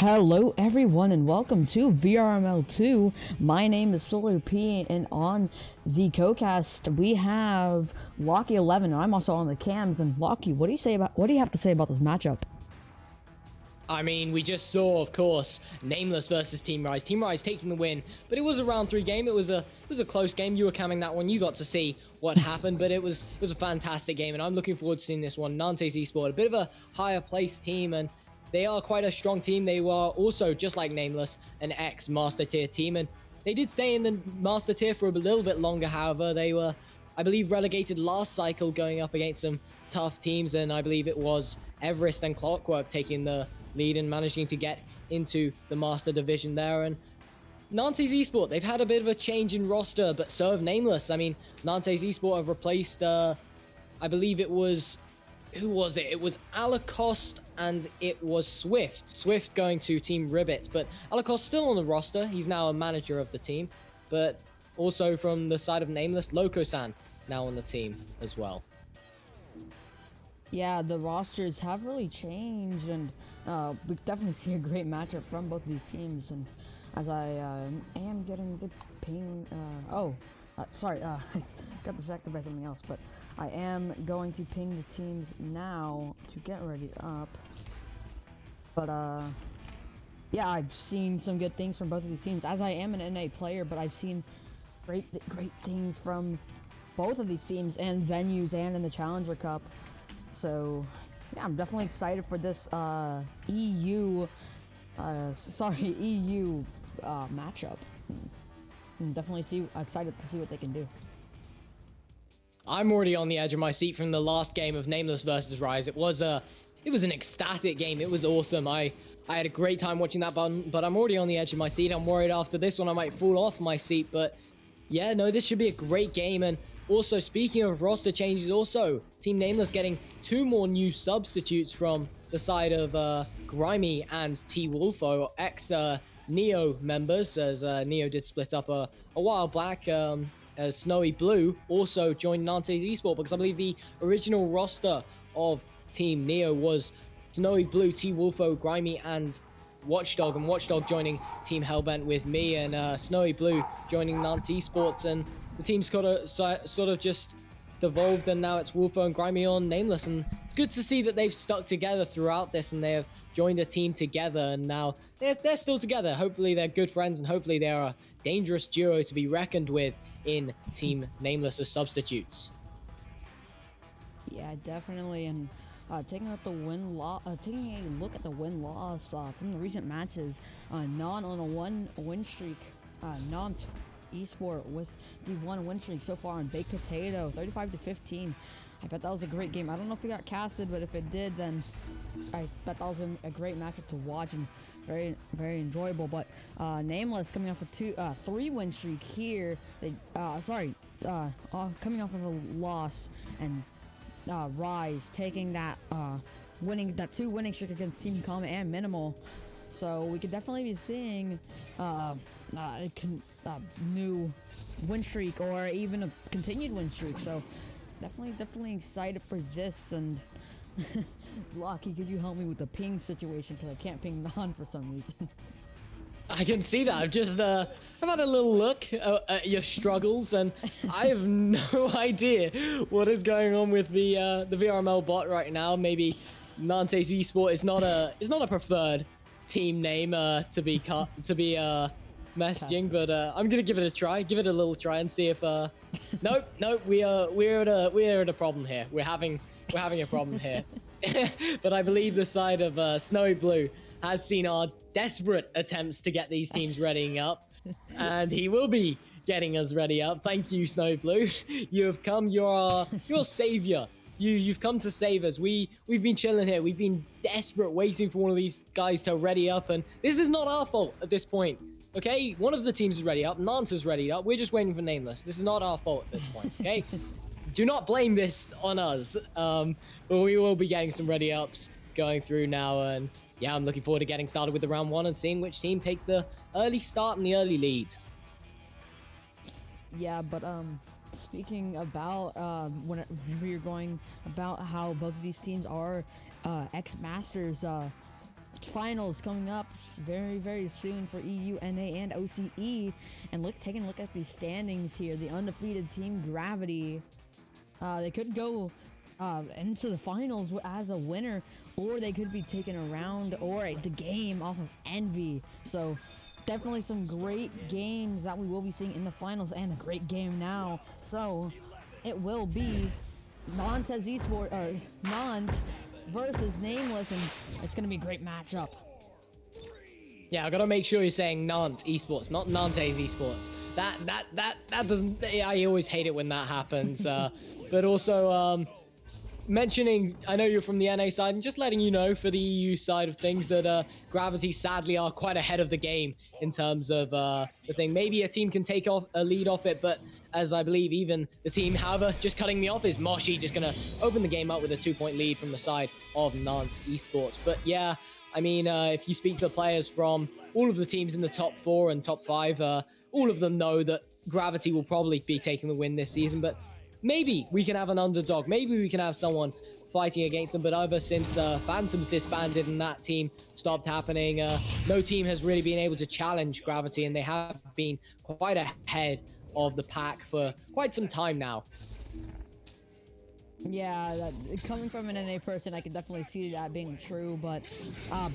Hello everyone and welcome to VRML 2. My name is solarP and on the co-cast we have Locky11 and I'm also on the cams. And Locky, what do you have to say about this matchup? I mean, we just saw, of course, Nameless versus Team Rise. Team Rise taking the win, but it was a round 3 game. It was a close game. You were camming that one. You got to see what happened, but it was a fantastic game, and I'm looking forward to seeing this one. Nantes Esports, a bit of a higher placed team, and they are quite a strong team. They were also, just like Nameless, an ex-Master Tier team, and they did stay in the Master Tier for a little bit longer. However, they were, I believe, relegated last cycle, going up against some tough teams, and I believe it was Everest and Clockwork taking the lead and managing to get into the Master Division there. And Nantes Esports, they've had a bit of a change in roster, but so have Nameless. I mean, Nantes Esports have replaced, I believe it was, who was it? It was Alacoste and it was Swift. Swift going to Team Ribbit, but Alacoste still on the roster. He's now a manager of the team, but also from the side of Nameless, Loco-san now on the team as well. Yeah, the rosters have really changed, and we definitely see a great matchup from both of these teams. And as I am getting good ping, sorry, I got distracted by something else, but I am going to ping the teams now to get ready up. But yeah, I've seen some good things from both of these teams. As I am an NA player, but I've seen great things from both of these teams and venues and in the Challenger Cup. So yeah, I'm definitely excited for this EU matchup. I'm definitely excited to see what they can do. I'm already on the edge of my seat from the last game of Nameless versus Rise. It was an ecstatic game. It was awesome. I had a great time watching that, but I'm already on the edge of my seat. I'm worried after this one I might fall off my seat. But yeah, no, this should be a great game. And also, speaking of roster changes, also Team Nameless getting 2 more new substitutes from the side of Grimy and T Wolfo, ex Neo members, as Neo did split up a while back. As Snowy Blue also joined Nantes Esports, because I believe the original roster of Team Neo was Snowy Blue, T Wolfo, Grimy, and Watchdog, and Watchdog joining Team Hellbent with me, and Snowy Blue joining Nantes Esports, and the team's sort of just devolved, and now it's Wolfo and Grimy on Nameless, and it's good to see that they've stuck together throughout this, and they have joined a team together, and now they're still together. Hopefully they're good friends, and hopefully they're a dangerous duo to be reckoned with in Team Nameless as substitutes. Yeah, definitely. And taking a look at the win-loss from the recent matches, Nantes on a 1-win streak. Nantes Esports with the 1 win streak so far on Baked Potato, 35-15. I bet that was a great game. I don't know if it got casted, but if it did, then I bet that was a great matchup to watch and very, very enjoyable. But Nameless coming off a 3-win streak here. Coming off of a loss, and Rise taking that 2 winning streak against Team Comet and Minimal. So we could definitely be seeing a new win streak or even a continued win streak. So definitely excited for this. And Lucky, could you help me with the ping situation, because I can't ping Nan for some reason. I can see that. I've had a little look at your struggles, and I have no idea what is going on with the VRML bot right now. Maybe Nantes Esports is not a preferred team name to be messaging, but I'm gonna give it a try, give it a little try, and see if nope, we're at a problem here. We're having a problem here. But I believe the side of Snowy Blue has seen our desperate attempts to get these teams readying up, and he will be getting us ready up. Thank you, Snowy Blue. You have come. You're savior. You've come to save us. We've been chilling here. We've been desperate, waiting for one of these guys to ready up, and this is not our fault at this point. Okay, one of the teams is ready up. Nantes is ready up. We're just waiting for Nameless. This is not our fault at this point. Okay, do not blame this on us. But we will be getting some ready ups going through now, and yeah, I'm looking forward to getting started with the round 1 and seeing which team takes the early start and the early lead. Yeah, but speaking about whenever you're going about how both of these teams are ex-masters, finals coming up very, very soon for EU, NA, and OCE. And taking a look at the standings here, the undefeated team Gravity, they could go into the finals as a winner, or they could be taking a round or the game off of Envy. So definitely some great games that we will be seeing in the finals, and a great game now. So it will be Nantes Esports, or Nantes versus Nameless, and it's gonna be a great matchup. Yeah, I gotta make sure you're saying Nantes Esports, not Nantes Esports. That doesn't. I always hate it when that happens. But also, mentioning, I know you're from the NA side, and just letting you know for the EU side of things that Gravity sadly are quite ahead of the game in terms of the thing. Maybe a team can take off a lead off it, but as I believe even the team, however, just cutting me off, is Moshi just gonna open the game up with a 2-point lead from the side of Nantes Esports. But yeah, I mean, if you speak to the players from all of the teams in the top 4 and top 5, all of them know that Gravity will probably be taking the win this season, but maybe we can have an underdog. Maybe we can have someone fighting against them. But ever since Phantoms disbanded and that team stopped happening, no team has really been able to challenge Gravity, and they have been quite ahead of the pack for quite some time now. Yeah, coming from an NA person, I can definitely see that being true, but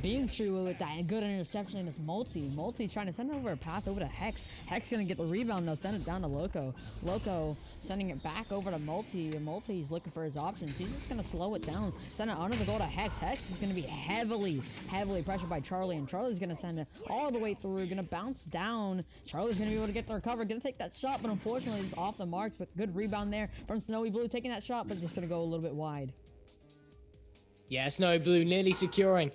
being true with that good interception is Multi trying to send over a pass over to Hex. Hex gonna get the rebound though, send it down to Loco. Loco sending it back over to Multi, and Multi's looking for his options. He's just gonna slow it down, send it under the goal to Hex. Hex is gonna be heavily pressured by Charlie, and Charlie's gonna send it all the way through, gonna bounce down. Charlie's gonna be able to get the recover, gonna take that shot, but unfortunately it's off the marks, but good rebound there from Snowy Blue taking that shot, but just gonna go a little bit wide. Yeah, Snowy Blue nearly securing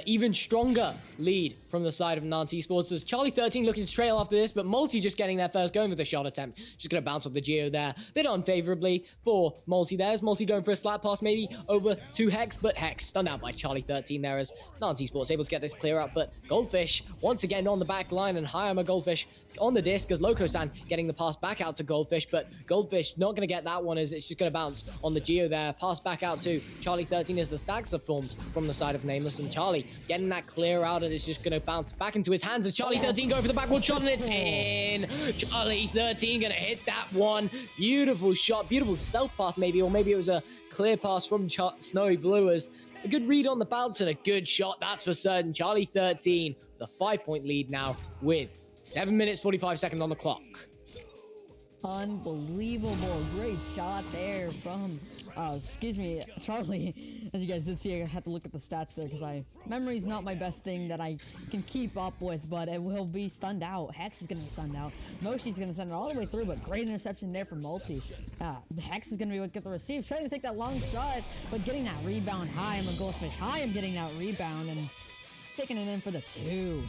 even stronger lead from the side of Nantes Esports, as Charlie 13 looking to trail after this, but Multi just getting there first, going with a shot attempt. Just going to bounce off the Geo there. Bit unfavorably for Multi there, as Multi going for a slap pass maybe over to Hex, but Hex stunned out by Charlie 13 there, as Nantes Esports able to get this clear up, but Goldfish once again on the back line, and Hayama Goldfish on the disc as Loco-san getting the pass back out to Goldfish, but Goldfish not going to get that one, as it's just going to bounce on the Geo there. Pass back out to Charlie 13 as the stacks are formed from the side of Nameless, and Charlie getting that clear out, and it's just going to bounce back into his hands, and Charlie 13 going for the backward shot, and it's in. Charlie 13 going to hit that one. Beautiful shot, beautiful self-pass maybe, or maybe it was a clear pass from Snowy Blue, as a good read on the bounce and a good shot, that's for certain. Charlie 13, the 5-point lead now with 7 minutes 45 seconds on the clock. Unbelievable, great shot there from Charlie. As you guys did see, I had to look at the stats there because memory's not my best thing that I can keep up with, but it will be stunned out. Hex is gonna be stunned out. Moshi's gonna send it all the way through, but great interception there from Multi. Hex is gonna be able to get the receive, trying to take that long shot, but getting that rebound. I'm a Goldfish. I'm getting that rebound and taking it in for the 2.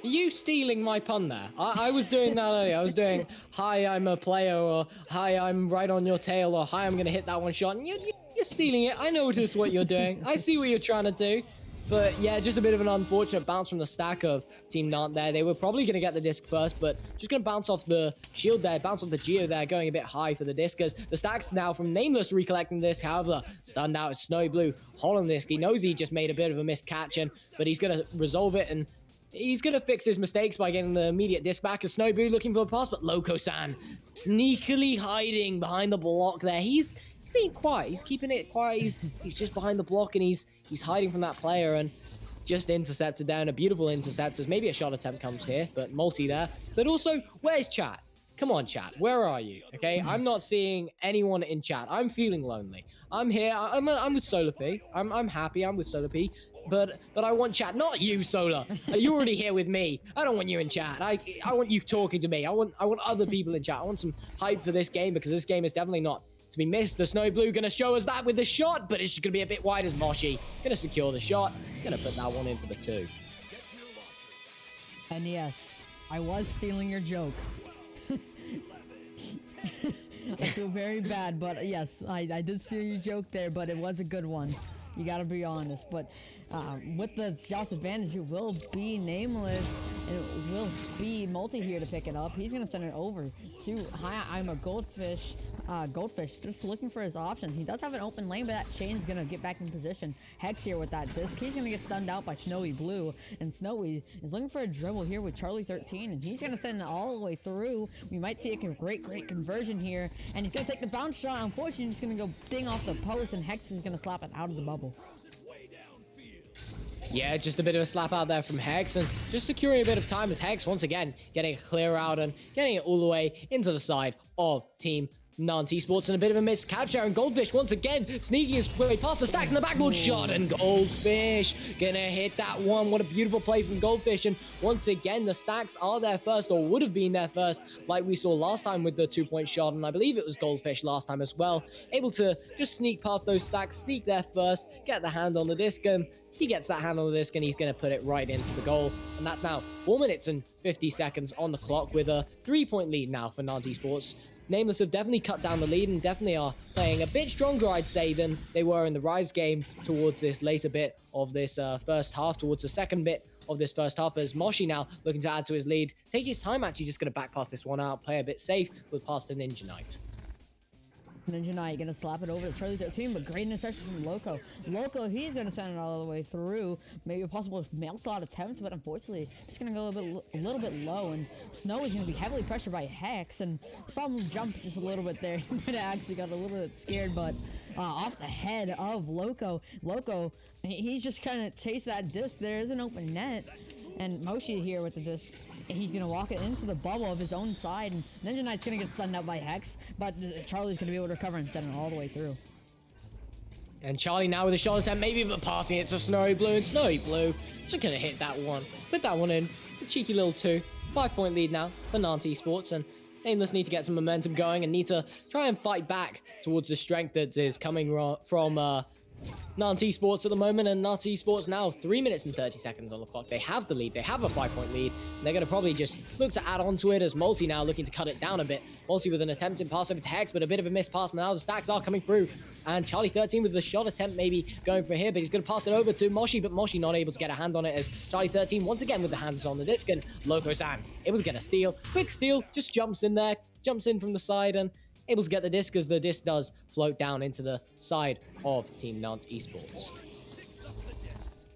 Are you stealing my pun there? I was doing that earlier. I was doing, hi, I'm a player, or hi, I'm right on your tail, or hi, I'm going to hit that one shot. And you're stealing it. I noticed what you're doing. I see what you're trying to do. But yeah, just a bit of an unfortunate bounce from the stack of Team Nantes there. They were probably going to get the disc first, but just going to bounce off the shield there, bounce off the Geo there, going a bit high for the disc, as the stacks now from Nameless recollecting this. However, stunned out is Snowy Blue, holding the disc. He knows he just made a bit of a missed catch, but he's going to resolve it, and he's going to fix his mistakes by getting the immediate disc back, as Snowy Blue looking for a pass, but Loco-san sneakily hiding behind the block there. He's being quiet. He's keeping it quiet. He's just behind the block, and he's hiding from that player, and just intercepted down. A beautiful intercept, as maybe a shot attempt comes here, but Multi there. But also, where's chat? Come on, chat. Where are you? Okay, I'm not seeing anyone in chat. I'm feeling lonely. I'm here. I'm with solarP. I'm happy. I'm with solarP. But I want chat, not you, Solar. You're already here with me. I don't want you in chat. I want you talking to me. I want other people in chat. I want some hype for this game, because this game is definitely not to be missed. The Snowy Blue going to show us that with the shot, but it's just going to be a bit wide, as Moshi going to secure the shot. Going to put that one in for the 2. And yes, I was stealing your joke. I feel very bad, but yes, I did steal your joke there, but it was a good one. You gotta be honest. But with the shots advantage, it will be Nameless, and it will be Multi here to pick it up. He's gonna send it over to I'm a Goldfish. Goldfish just looking for his option. He does have an open lane, but that chain's gonna get back in position. Hex here with that disc. He's gonna get stunned out by Snowy Blue, and Snowy is looking for a dribble here with Charlie 13, and he's gonna send it all the way through. We might see a great conversion here, and he's gonna take the bounce shot. Unfortunately, he's gonna go ding off the post, and Hex is gonna slap it out of the bubble. Yeah, just a bit of a slap out there from Hex, and just securing a bit of time as Hex once again getting a clear out and getting it all the way into the side of Team Nantes Esports, and a bit of a missed catch there, and Goldfish once again sneaking his way past the stacks in the backboard shot, and Goldfish gonna hit that one. What a beautiful play from Goldfish, and once again the stacks are there first, or would have been there first, like we saw last time with the 2-point shot, and I believe it was Goldfish last time as well, able to just sneak past those stacks, sneak there first, get the hand on the disc, and he gets that hand on the disc, and he's going to put it right into the goal. And that's now 4 minutes and 50 seconds on the clock, with a 3-point lead now for Nantes Esports. Nameless have definitely cut down the lead and definitely are playing a bit stronger, I'd say, than they were in the Rise game towards this later bit of this first half, towards the second bit of this first half, as Moshi now looking to add to his lead. Take his time, actually just going to back pass this one out, play a bit safe with pass to Ninja Knight. Ninja Knight gonna slap it over to Charlie 13, but great interception from Loco. Loco, he's gonna send it all the way through. Maybe a possible mail slot attempt, but unfortunately, just gonna go a little bit low. And Snow is gonna be heavily pressured by Hex, and saw him jump just a little bit there. He might have actually got a little bit scared, but off the head of Loco. Loco, he's just kind of chased that disc. There is an open net, and Moshi here with the disc. He's going to walk it into the bubble of his own side, and Ninja Knight's going to get stunned out by Hex, but Charlie's going to be able to recover and send it all the way through. And Charlie now with a shot attempt, maybe but passing it to Snowy Blue, and Snowy Blue just going to hit that one. Put that one in. A cheeky little 2. 5-point lead now for Nantes Esports, and Nameless need to get some momentum going and need to try and fight back towards the strength that is coming from Nantes Esports at the moment. And Nantes Esports now 3 minutes and 30 seconds on the clock. They have the lead. They have a 5-point lead. And they're going to probably just look to add on to it, as Multi now looking to cut it down a bit. Multi with an attempted pass over to Hex, but a bit of a missed pass. Now the stacks are coming through. And Charlie 13 with the shot attempt maybe going for here, but he's going to pass it over to Moshi, but Moshi not able to get a hand on it, as Charlie 13 once again with the hands on the disc, and Loco-san able to get a steal. Quick steal, just jumps in there, jumps in from the side, and able to get the disc, as the disc does float down into the side of Team Nantes Esports.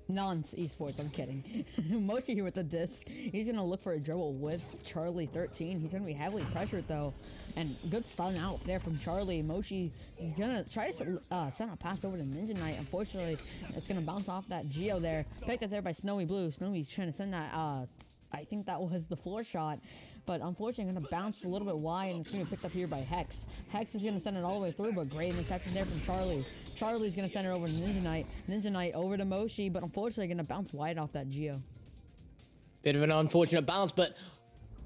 Nantes Esports, I'm kidding. Moshi here with the disc. He's going to look for a dribble with Charlie 13. He's going to be heavily pressured, though. And good stun out there from Charlie. Moshi is going to try to send a pass over to Ninja Knight. Unfortunately, it's going to bounce off that Geo there. Picked up there by Snowy Blue. Snowy's trying to send that, I think that was the floor shot. But unfortunately, going to bounce a little bit wide, and it's going to be picked up here by Hex. Hex is going to send it all the way through, but great interception there from Charlie. Charlie's going to send it over to Ninja Knight. Ninja Knight over to Moshi, but unfortunately going to bounce wide off that Geo. Bit of an unfortunate bounce, but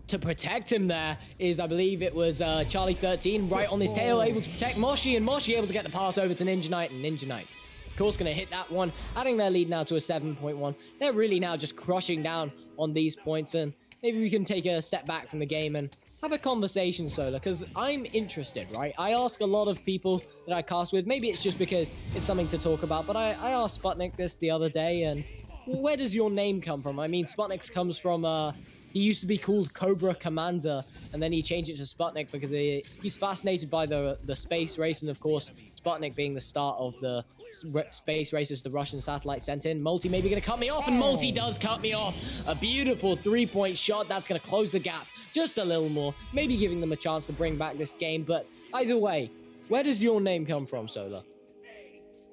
to protect him there is, I believe it was Charlie 13 right on his tail, able to protect Moshi, and Moshi able to get the pass over to Ninja Knight, and Ninja Knight, of course, going to hit that one, adding their lead now to a 7.1. They're really now just crushing down on these points, and maybe we can take a step back from the game and have a conversation, Solar, because I'm interested, right? I ask a lot of people that I cast with. Maybe it's just because it's something to talk about, but I asked Sputnik this the other day, and where does your name come from? I mean, Sputnik comes from, he used to be called Cobra Commander, and then he changed it to Sputnik because he's fascinated by the space race, and of course, Sputnik being the start of the space races the Russian satellite sent in. Multi maybe going to cut me off, and Multi does cut me off. A beautiful 3-point shot. That's going to close the gap just a little more, maybe giving them a chance to bring back this game. But either way, where does your name come from, Solar?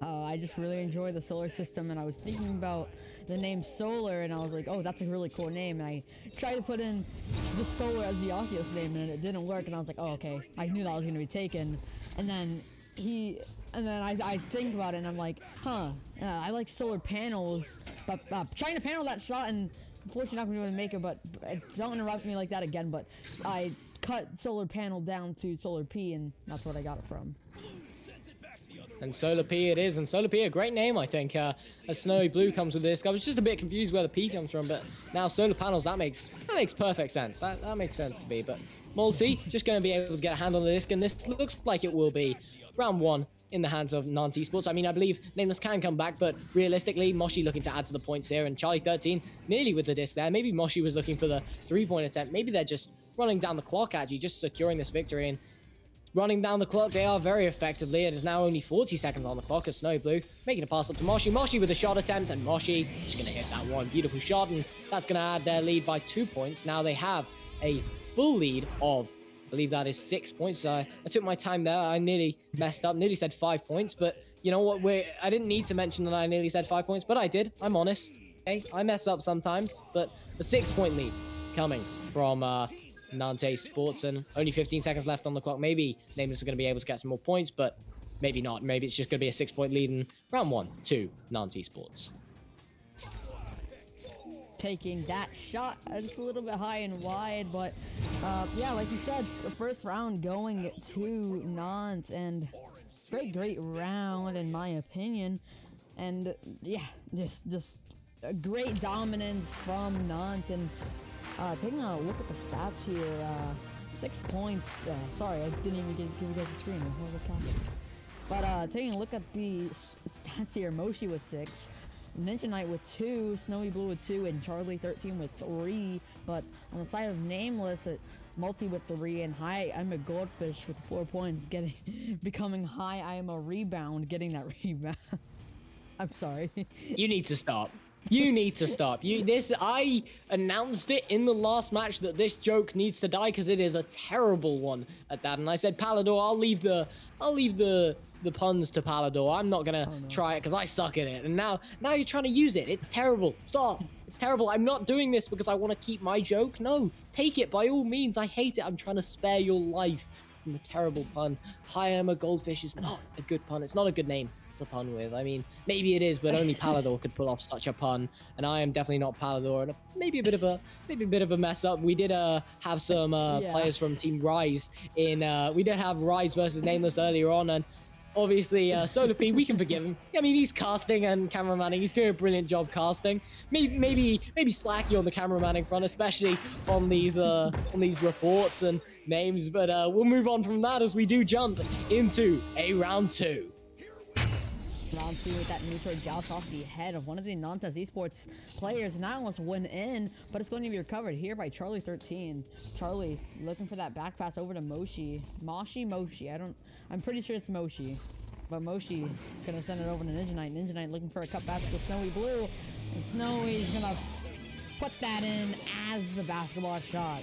I just really enjoy the solar system, and I was thinking about the name Solar, and I was like, oh, that's a really cool name. And I tried to put in the Solar as the Oculus name, and it didn't work, and I was like, oh, okay, I knew that was going to be taken. And then I think about it, and I'm like, I like solar panels, but trying to panel that shot, and unfortunately not going to be able to make it, but don't interrupt me like that again, but I cut solar panel down to solarP, and that's what I got it from. And solarP it is, and solarP, a great name, I think, as Snowy Blue comes with this. I was just a bit confused where the P comes from, but now solar panels, that makes perfect sense. That makes sense to me, but Multi just going to be able to get a hand on the disc, and this looks like it will be round 1 in the hands of Nantes Esports. I mean, I believe Nameless can come back, but realistically, Moshi looking to add to the points here, and Charlie 13 nearly with the disc there. Maybe Moshi was looking for the 3-point attempt. Maybe they're just running down the clock, actually, just securing this victory, and running down the clock. They are very effectively. It is now only 40 seconds on the clock as Snowy Blue making a pass up to Moshi. Moshi with a shot attempt, and Moshi is going to hit that one. Beautiful shot, and that's going to add their lead by 2 points. Now they have a full lead of, I believe that is 6 points. I took my time there. I nearly messed up, nearly said 5 points, but you know what? I didn't need to mention that I nearly said 5 points, but I did. I'm honest. Okay, I mess up sometimes, but the 6-point lead coming from Nantes Esports, and only 15 seconds left on the clock. Maybe Nameless is going to be able to get some more points, but maybe not. Maybe it's just going to be a 6-point lead in round 1 to Nantes Esports. Taking that shot, it's a little bit high and wide, but yeah, like you said, the first round going to Nantes, and great round in my opinion, and yeah, just a great dominance from Nantes. And taking a look at the stats here, 6 points. Sorry, I didn't even give you guys the screen. But taking a look at the stats here, Moshi with 6, Ninja Knight with 2, Snowy Blue with 2, and Charlie 13 with 3. But on the side of Nameless, Multi with 3, and High I'm a Goldfish with 4 points, becoming High I am a Rebound, getting that rebound. I'm sorry. You need to stop. You need to stop. I announced it in the last match that this joke needs to die because it is a terrible one at that. And I said, Palador, I'll leave the puns to Palador. I'm not gonna try it because I suck at it. And now you're trying to use it. It's terrible. Stop. It's terrible. I'm not doing this because I want to keep my joke. No, take it by all means. I hate it. I'm trying to spare your life from a terrible pun. Hi, I'm a Goldfish is not a good pun. It's not a good name to pun with. I mean, maybe it is, but only Palador could pull off such a pun, and I am definitely not Palador, and maybe a bit of a mess up. We did have some players from Team Rise in we did have Rise versus Nameless earlier on, and obviously solarP, we can forgive him. I mean, he's casting and cameramanning. He's doing a brilliant job casting. Maybe slacky on the cameramanning front, especially on these reports and names, but we'll move on from that as we do jump into a round 2. Round 2 with that neutral joust off the head of one of the Nantes Esports players, and that almost went in, but it's going to be recovered here by Charlie 13. Charlie looking for that back pass over to Moshi. I'm pretty sure it's Moshi, but Moshi gonna send it over to Ninja Knight. Ninja Knight looking for a cut pass to Snowy Blue, and Snowy's gonna put that in as the basketball shot.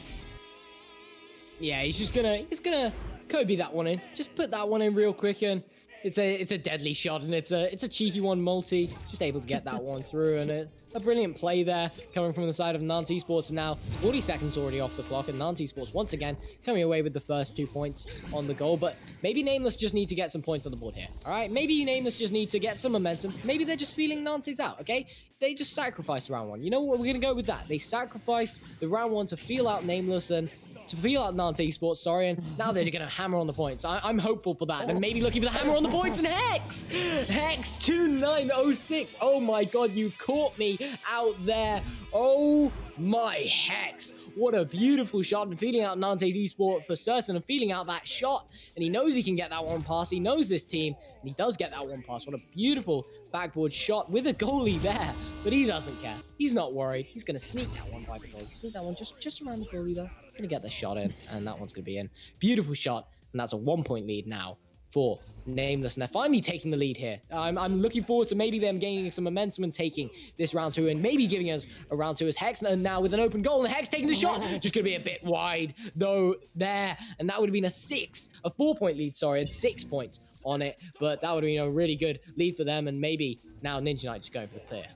Yeah, he's gonna Kobe that one in. Just put that one in real quick, and it's a deadly shot, and it's a cheeky one. Multi just able to get that one through, and a brilliant play there coming from the side of Nantes Esports. Now 40 seconds already off the clock, and Nantes Esports once again coming away with the first 2 points on the goal. But maybe Nameless just need to get some points on the board here. All right, maybe Nameless just need to get some momentum. Maybe they're just feeling Nantes out. Okay, they just sacrificed round 1. You know what? We're gonna go with that. They sacrificed the round 1 to feel out Nameless and to feel out Nantes Esports, sorry, and now they're gonna hammer on the points. I'm hopeful for that, and maybe looking for the hammer on the points, and Hex 2906. Oh my god, you caught me out there. Oh my Hex. What a beautiful shot, and feeling out Nantes Esports for certain, and feeling out that shot, and he knows he can get that one pass. He knows this team, and he does get that one pass. What a beautiful backboard shot with a goalie there, but he doesn't care. He's not worried. He's going to sneak that one by the goalie. Sneak that one just around the goalie there. Going to get the shot in, and that one's going to be in. Beautiful shot, and that's a 1-point lead now for Nameless, and they're finally taking the lead here. I'm looking forward to maybe them gaining some momentum and taking this round 2 and maybe giving us a round 2 as Hex, and now with an open goal, and Hex taking the shot, just going to be a bit wide though there, and that would have been a 4-point lead, sorry, and 6 points on it, but that would have been a really good lead for them, and maybe now Ninja Knight just going for the clear.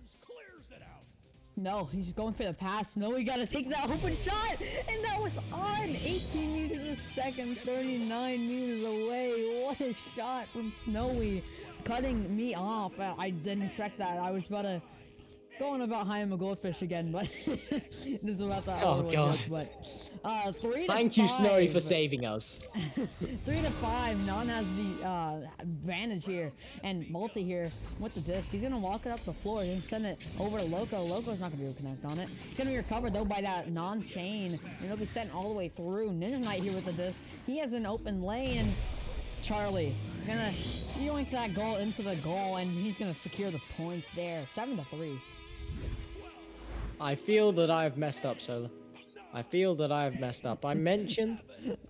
No, he's going for the pass. No, we gotta take that open shot, and that was on 18 meters a second, 39 meters away. What a shot from Snowy, cutting me off. I didn't expect that. I was about to going about High I'm a Goldfish again, but this is about that. Oh god. But 3 to Thank 5. you, Snowy, for saving us. 3 to 5. Nan has the advantage here, and Multi here with the disc. He's gonna walk it up the floor. He's gonna send it over to Loco. Loco's not gonna be able to connect on it. It's gonna be recovered though by that non-chain, and it'll be sent all the way through. Ninja Knight here with the disc. He has an open lane. Charlie gonna yoink that goal into the goal, and he's gonna secure the points there. 7 to 3. I feel that I have messed up, Solar. I feel that I have messed up. I mentioned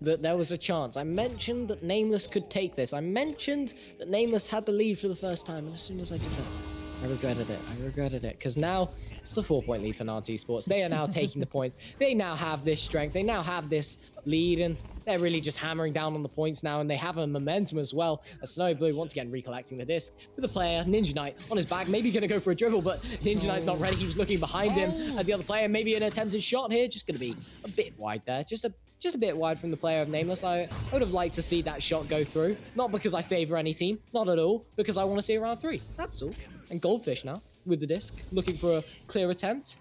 that there was a chance. I mentioned that Nameless could take this. I mentioned that Nameless had the lead for the first time. And as soon as I did that, I regretted it. I regretted it. Because now it's a 4-point lead for Nantes Esports. They are now taking the points. They now have this strength. They now have this lead. And they're really just hammering down on the points now. And they have a momentum as well. As Snowy Blue once again recollecting the disc with a player, Ninja Knight, on his back. Maybe going to go for a dribble, but Ninja Knight's not ready. He was looking behind him at the other player. Maybe an attempted shot here. Just going to be a bit wide there. Just a bit wide from the player of Nameless. I would have liked to see that shot go through. Not because I favor any team. Not at all. Because I want to see a round 3. That's all. And Goldfish now with the disc, looking for a clear attempt.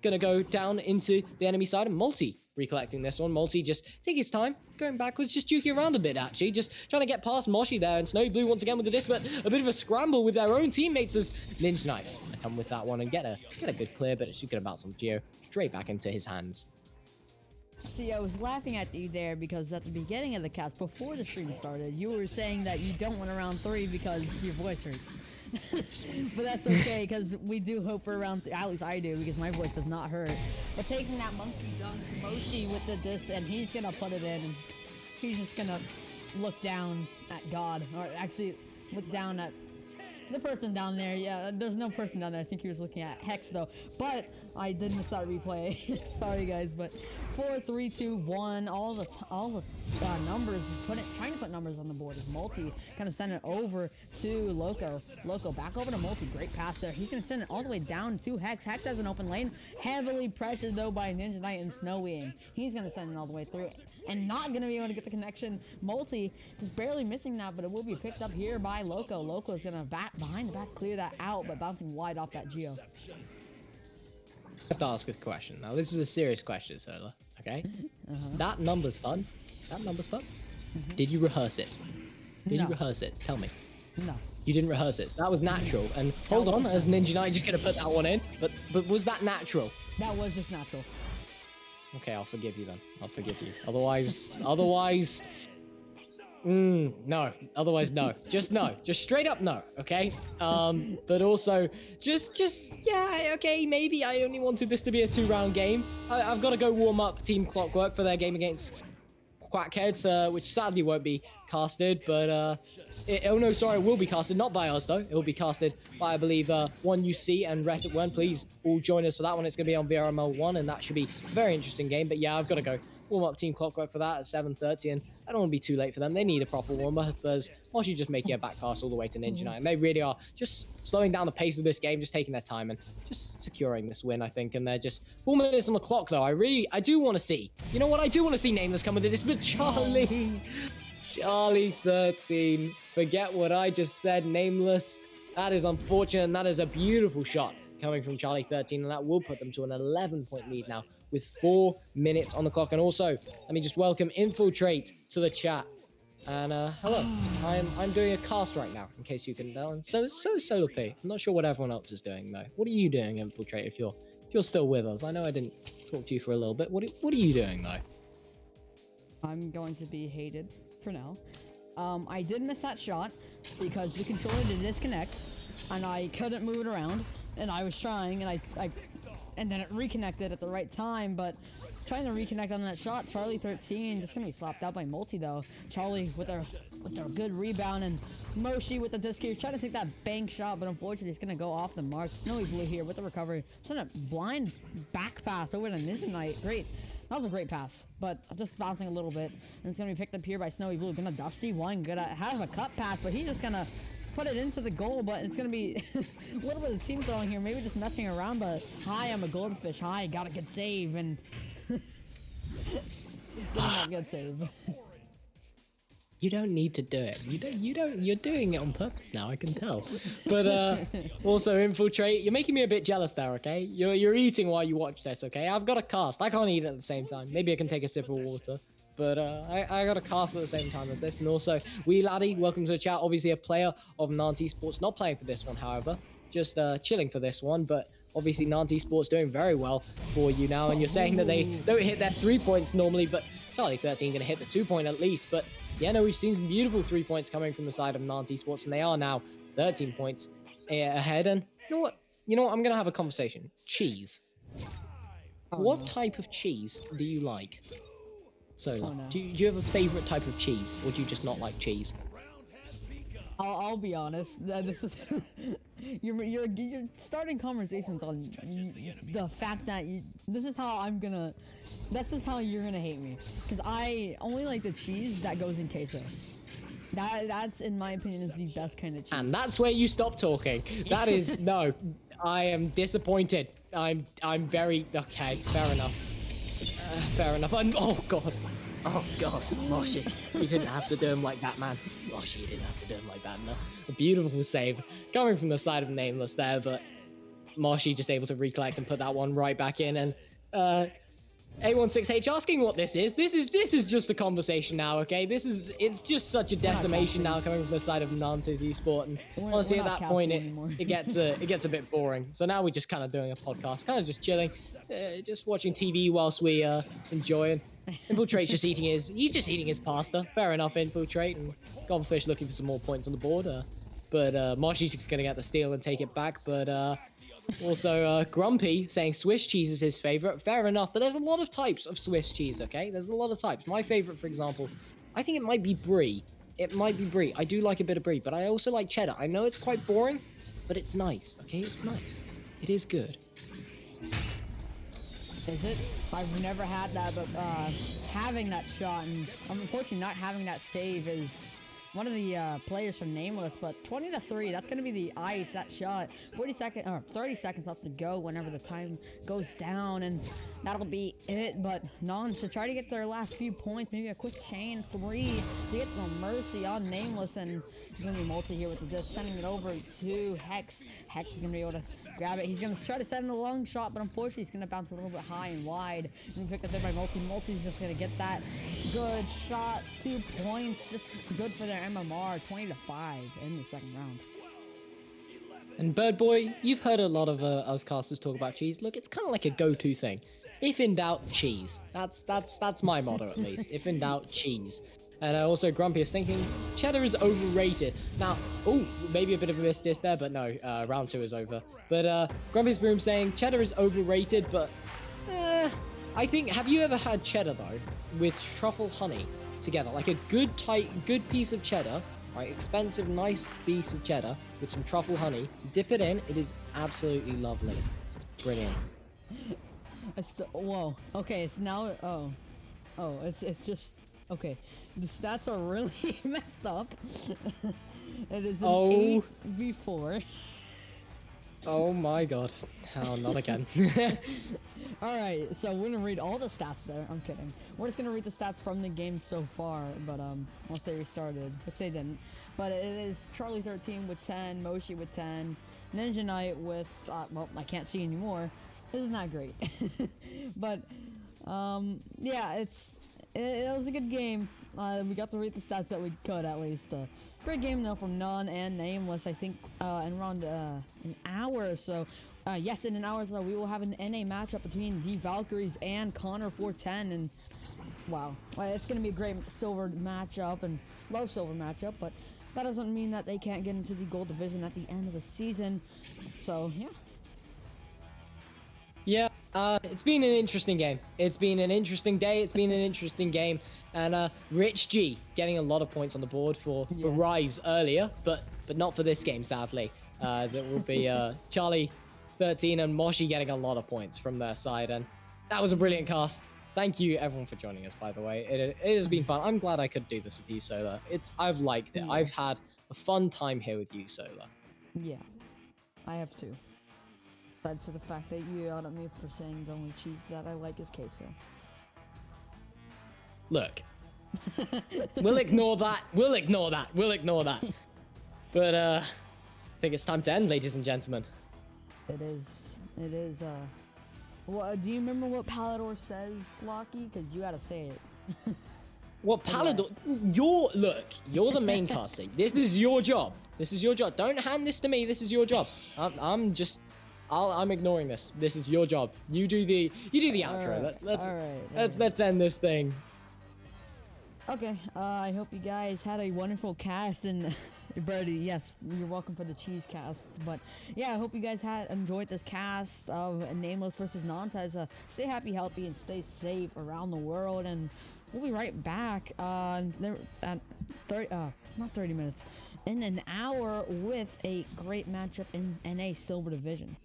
Gonna go down into the enemy side, and Multi recollecting this one. Multi just taking his time, going backwards, just juking around a bit actually, just trying to get past Moshi there, and Snowy Blue once again with the disc, but a bit of a scramble with their own teammates as Ninja Knight come with that one and get a good clear, but it's just gonna bounce on Geo straight back into his hands. See, I was laughing at you there because at the beginning of the cast, before the stream started, you were saying that you don't want a round 3 because your voice hurts. But that's okay, because we do hope for round 3. At least I do, because my voice does not hurt. But taking that monkey dunk to Moshi with the disc, and he's gonna put it in, and he's just gonna look down at God, or actually look down at the person down there. Yeah, there's no person down there. I think he was looking at Hex though. But I did miss that replay. Sorry guys, but 4, 3, 2, 1. All the numbers. Trying to put numbers on the board is Multi. Kind of send it over to Loco. Loco back over to Multi. Great pass there. He's gonna send it all the way down to Hex. Hex has an open lane. Heavily pressured though by Ninja Knight and Snowy, and he's gonna send it all the way through. And not gonna be able to get the connection. Multi just barely missing that, but it will be picked up here by Loco. Loco is gonna behind the back clear that out, but bouncing wide off that Geo. I have to ask a question. Now this is a serious question, Solar. Okay? That number spun. Did you rehearse it? Did you rehearse it? Tell me. No. You didn't rehearse it. That was natural. And hold on, as Ninja Knight just gonna put that one in. But was that natural? That was just natural. Okay, I'll forgive you then. I'll forgive you. Otherwise, no. Otherwise, no. Just no. Just straight up no. Okay. But also, yeah. Okay, maybe I only wanted this to be a 2-round game. I've got to go warm up Team Clockwork for their game against Quackheads, which sadly won't be casted. But it will be casted. Not by us though. It will be casted by, I believe, 1UC and Rhett at Wen. Please all join us for that one. It's going to be on VRML 1, and that should be a very interesting game. But yeah, I've got to go warm up Team Clockwork for that at 7:30, and I don't want to be too late for them. They need a proper warm up, as Moshi just making a back pass all the way to Ninja Knight, and they really are just slowing down the pace of this game, just taking their time and just securing this win, I think. And they're just 4 minutes on the clock though. I do want to see, you know what, I do want to see Nameless come with this, but Charlie 13, forget what I just said. Nameless, that is unfortunate, and that is a beautiful shot coming from Charlie 13, and that will put them to an 11-point lead now with 4 minutes on the clock. And also, let me just welcome Infiltrate to the chat. And hello, I'm doing a cast right now, in case you couldn't tell. And so is solarP. I'm not sure what everyone else is doing though. What are you doing, Infiltrate? If you're still with us, I know I didn't talk to you for a little bit. What are you doing though? I'm going to be hated for now. I did miss that shot because the controller did disconnect, and I couldn't move it around. And I was trying, and and then it reconnected at the right time, but trying to reconnect on that shot, Charlie 13 just gonna be slapped out by Multi though. Charlie with their good rebound, and Moshi with the disc here, trying to take that bank shot, but unfortunately it's gonna go off the mark. Snowy Blue here with the recovery. Send a blind back pass over to Ninja Knight. Great. That was a great pass, but just bouncing a little bit. And it's gonna be picked up here by Snowy Blue. Gonna Dusty one, gonna have a cut pass, but he's just gonna put it into the goal, but it's gonna be a little bit of team throwing here, maybe just messing around. But hi, I'm a goldfish. Hi, got a good save, and not good save. You don't need to do it. You don't. You're doing it on purpose now. I can tell. But also, Infiltrate, you're making me a bit jealous there. Okay, you're eating while you watch this. Okay, I've got a cast. I can't eat at the same time. Maybe I can take a sip of water. But I got a cast at the same time as this. And also, Wee Laddie, welcome to the chat. Obviously a player of Nantes Esports. Not playing for this one, however. Just chilling for this one. But obviously Nantes Esports doing very well for you now. And you're saying that they don't hit their 3 points normally. But Charlie 13 going to hit the 2-point at least. But yeah, no, we've seen some beautiful 3 points coming from the side of Nantes Esports. And they are now 13 points ahead. And you know what? I'm going to have a conversation. Cheese. Oh, what no. type of cheese do you like? Solar, Oh, no. do you have a favorite type of cheese, or do you just not like cheese? I'll be honest. This is you're starting conversations on the fact that this is how I'm gonna. This is how you're gonna hate me, because I only like the cheese that goes in queso. That's in my opinion is the best kind of cheese. And that's where you stop talking. That is no. I am disappointed. I'm very okay. Fair enough. Fair enough. Oh god. Oh god. Moshi, you didn't have to do him like that, man. Moshi, you didn't have to do him like that. No. A beautiful save coming from the side of Nameless there, but Moshi just able to recollect and put that one right back in. And A16H asking what this is. This is just a conversation now, okay? It's just such a decimation now coming from the side of Nantes Esports, and honestly at that point it gets a bit boring. So now we're just kind of doing a podcast, kind of just chilling, just watching TV whilst we enjoying. Infiltrate's just he's just eating his pasta. Fair enough, Infiltrate, and Goldfish looking for some more points on the board. But Moshi's gonna get the steal and take it back, but also, Grumpy saying Swiss cheese is his favorite. Fair enough, but there's a lot of types of Swiss cheese, okay? There's a lot of types. My favorite, for example, I think it might be Brie. It might be Brie. I do like a bit of Brie, but I also like cheddar. I know it's quite boring, but it's nice, okay? It's nice. It is good. Is it? I've never had that, but having that shot, and unfortunately not having that save is one of the players from Nameless, but 20-3, that's going to be the ice, that shot. 30 seconds left to go whenever the time goes down, and that'll be it. But Nantes should try to get their last few points, maybe a quick chain 3 to get the mercy on Nameless, and he's going to be multi here with the disc, sending it over to Hex. Hex is going to be able to grab it. He's going to try to send in a long shot, but unfortunately he's going to bounce a little bit high and wide. And picked up there by Multi. Multi's just going to get that good shot. 2 points, just good for their MMR. 20-5 in the second round. And Bird Boy, you've heard a lot of us casters talk about cheese. Look, it's kind of like a go-to thing. If in doubt, cheese. That's my motto at least. If in doubt, cheese. And also Grumpy is thinking cheddar is overrated. Now, maybe a bit of a miss diss there, but no, round 2 is over. But Grumpy's Broom saying cheddar is overrated, but I think, have you ever had cheddar though with truffle honey together? Like a good piece of cheddar, right? Expensive, nice piece of cheddar with some truffle honey. Dip it in. It is absolutely lovely. It's brilliant. Whoa. Okay, it's now. Oh, it's just. Okay, the stats are really messed up. It is an 8v4. Oh my god. Oh, not again. Alright, so we're gonna read all the stats there. I'm kidding. We're just gonna read the stats from the game so far, but once they restarted, which they didn't. But it is Charlie 13 with 10, Moshi with 10, Ninja Knight with, well, I can't see anymore. Isn't that great? But, yeah, it was a good game. We got to read the stats that we could, at least. Great game, though, from None and Nameless. I think in around an hour or so. Yes, in an hour or so, we will have an NA matchup between the Valkyries and Connor 410. And, wow. It's going to be a great silver matchup and low silver matchup. But that doesn't mean that they can't get into the gold division at the end of the season. So, yeah. Yeah, it's been an interesting game. It's been an interesting day. It's been an interesting game. And Rich G getting a lot of points on the board for Rise earlier, but not for this game, sadly. That will be Charlie 13 and Moshi getting a lot of points from their side. And that was a brilliant cast. Thank you, everyone, for joining us, by the way. It has been fun. I'm glad I could do this with you, Solar. I've liked it. Yeah. I've had a fun time here with you, Solar. Yeah, I have too. Besides for the fact that you yelled at me for saying the only cheese that I like is queso. Look, we'll ignore that. We'll ignore that. But I think it's time to end, ladies and gentlemen. It is. Well, do you remember what Palador says, Locky? Because you gotta say it. What Palador? You're the main caster. This is your job. Don't hand this to me. This is your job. I'm ignoring this. This is your job. You do the outro. Let's end this thing. Okay. I hope you guys had a wonderful cast, and Brody, yes, you're welcome for the cheese cast. But yeah, I hope you guys had enjoyed this cast of Nameless versus Nantes. Stay happy, healthy, and stay safe around the world. And we'll be right back at 30, not 30 minutes, in an hour with a great matchup in NA Silver Division.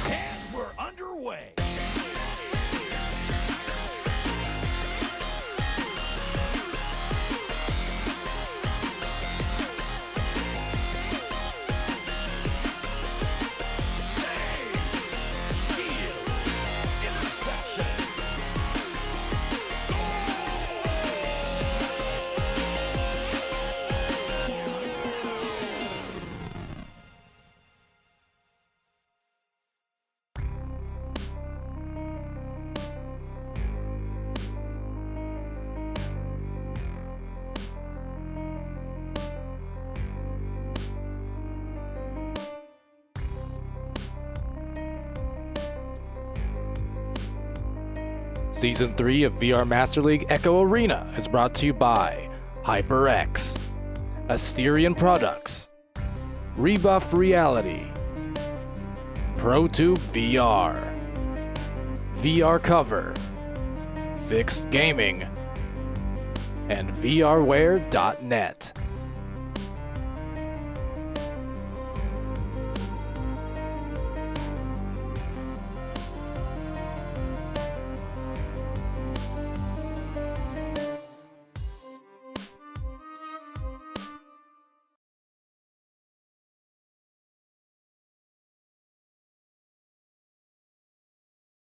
And we're underway. Season 3 of VR Master League Echo Arena is brought to you by HyperX, Asterion Products, Rebuff Reality, ProTube VR, VR Cover, Fixed Gaming, and VRware.net.